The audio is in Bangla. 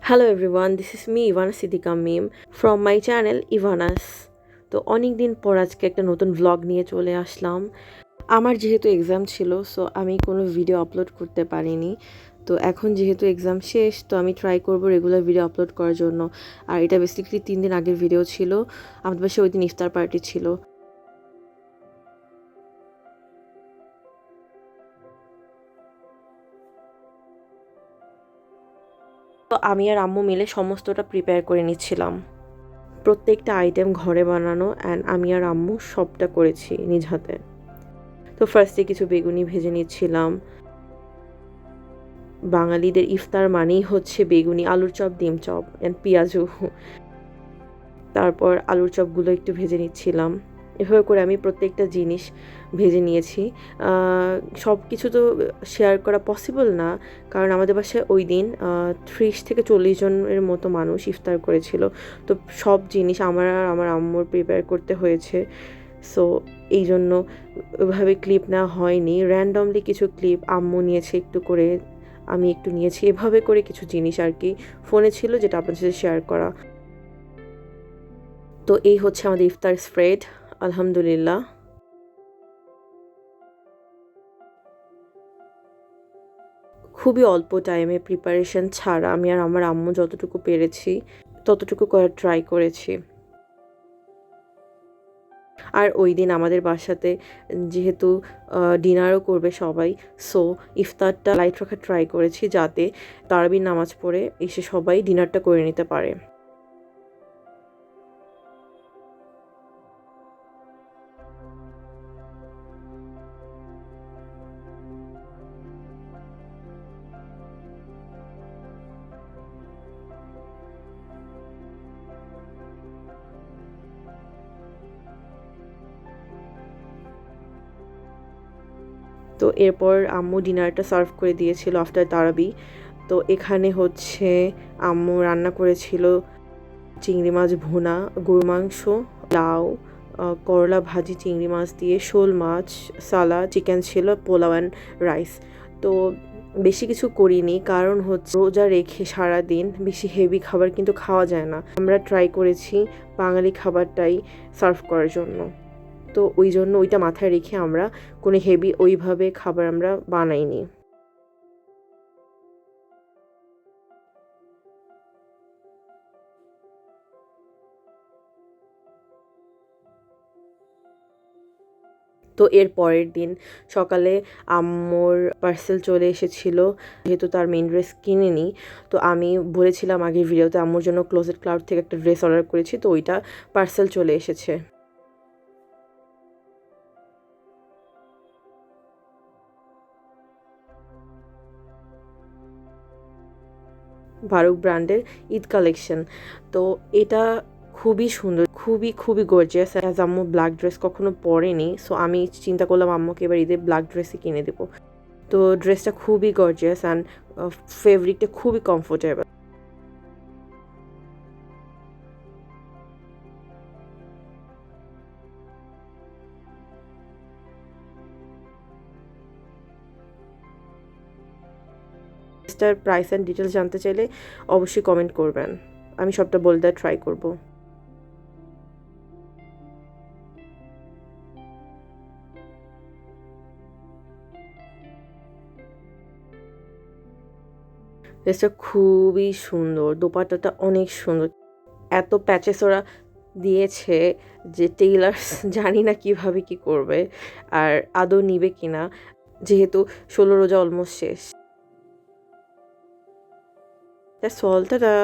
Hello everyone, this is me Ivana Siddika Meme from my channel Ivanas. তো অনেক দিন পর আজকে একটা নতুন ভ্লগ নিয়ে চলে আসলাম। আমার যেহেতু এক্সাম ছিল সো আমি কোনো ভিডিও আপলোড করতে পারিনি। তো এখন যেহেতু এক্সাম শেষ তো আমি ট্রাই করব রেগুলার ভিডিও আপলোড করার জন্য। আর এটা বেসিক্যালি 3 দিন আগের ভিডিও ছিল। আমাদের বাসায় ওই দিন ইফতার পার্টি ছিল। তো আমি আর আম্মু মিলে সমস্তটা প্রিপেয়ার করে নিচ্ছিলাম। প্রত্যেকটা আইটেম ঘরে বানানো অ্যান্ড আমি আর আম্মু সবটা করেছি নিজ হাতে। তো ফার্স্টে কিছু বেগুনি ভেজে নিচ্ছিলাম। বাঙালিদের ইফতার মানেই হচ্ছে বেগুনি, আলুর চপ, ডিম চপ অ্যান্ড পেঁয়াজু। তারপর আলুর চপগুলো একটু ভেজে নিচ্ছিলাম। এভাবে করে আমি প্রত্যেকটা জিনিস ভেজে নিয়েছি। সব কিছু তো শেয়ার করা পসিবল না, কারণ আমাদের বাসায় ওই দিন 30 থেকে 40 জনের মতো মানুষ ইফতার করেছিল। তো সব জিনিস আমার আর আমার আম্মুর প্রিপেয়ার করতে হয়েছে। সো এই জন্য ওইভাবে ক্লিপ নেওয়া হয়নি, র্যান্ডমলি কিছু ক্লিপ আম্মু নিয়েছে একটু করে, আমি একটু নিয়েছি, এভাবে করে কিছু জিনিস আর কি ফোনে ছিল যেটা আপনাদের সাথে শেয়ার করা। তো এই হচ্ছে আমাদের ইফতার স্প্রেড। আলহামদুলিল্লাহ। খুবই অল্প টাইমে প্রিপারেশন ছাড়া আমি আর আমার আম্মু যতটুকু পেরেছি ততটুকু করার ট্রাই করেছি। আর ওই দিন আমাদের বাসাতে যেহেতু ডিনারও করবে সবাই, সো ইফতারটা লাইট রাখার ট্রাই করেছি যাতে তারাবির নামাজ পড়ে এসে সবাই ডিনারটা করে নিতে পারে। তো এরপর আম্মু ডিনারটা সার্ভ করে দিয়েছিল আফটার তারাবি। তো এখানে হচ্ছে আম্মু রান্না করেছিল চিংড়ি মাছ ভুনা, গরুর মাংস, লাউ, করলা ভাজি চিংড়ি মাছ দিয়ে, শোল মাছ, সালাদ, চিকেন ছিল, পোলাও অ্যান্ড রাইস। তো বেশি কিছু করিনি, কারণ হচ্ছে রোজা রেখে সারাদিন বেশি হেভি খাবার কিন্তু খাওয়া যায় না। আমরা ট্রাই করেছি বাঙালি খাবারটাই সার্ভ করার জন্য। তো ওই জন্য ওইটা মাথায় রেখে আমরা কোনো হেভি ওইভাবে খাবার আমরা বানাইনি। তো এর পরের দিন সকালে আম্মুর পার্সেল চলে এসেছিল, যেহেতু তার মেন ড্রেস কিনেনি। তো আমি বলেছিলাম আগের ভিডিওতে আম্মুর জন্য ক্লোজেট ক্লাউড থেকে একটা ড্রেস অর্ডার করেছি, তো ওইটা পার্সেল চলে এসেছে। ফারুক ব্র্যান্ডের ঈদ কালেকশন। তো এটা খুবই সুন্দর, খুবই খুবই গর্জিয়াস। অ্যাজ আম্মু ব্ল্যাক ড্রেস কখনো পরেনি, সো আমি চিন্তা করলাম আম্মুকে এবার ঈদে ব্ল্যাক ড্রেসই কিনে দেবো। তো ড্রেসটা খুবই গর্জিয়াস অ্যান্ড ফেব্রিকটা খুবই কমফোর্টেবল। ড্রেসটার প্রাইস অ্যান্ড ডিটেলস জানতে চাইলে অবশ্যই কমেন্ট করবেন, আমি সবটা বলে দেওয়ার ট্রাই করব। ড্রেসটা খুবই সুন্দর, দোপাট্টাটা অনেক সুন্দর। এত প্যাচেস ওরা দিয়েছে যে টেইলার্স জানি না কিভাবে কি করবে আর আদৌ নিবে কিনা, যেহেতু 16 রোজা অলমোস্ট শেষ। That's all, tata.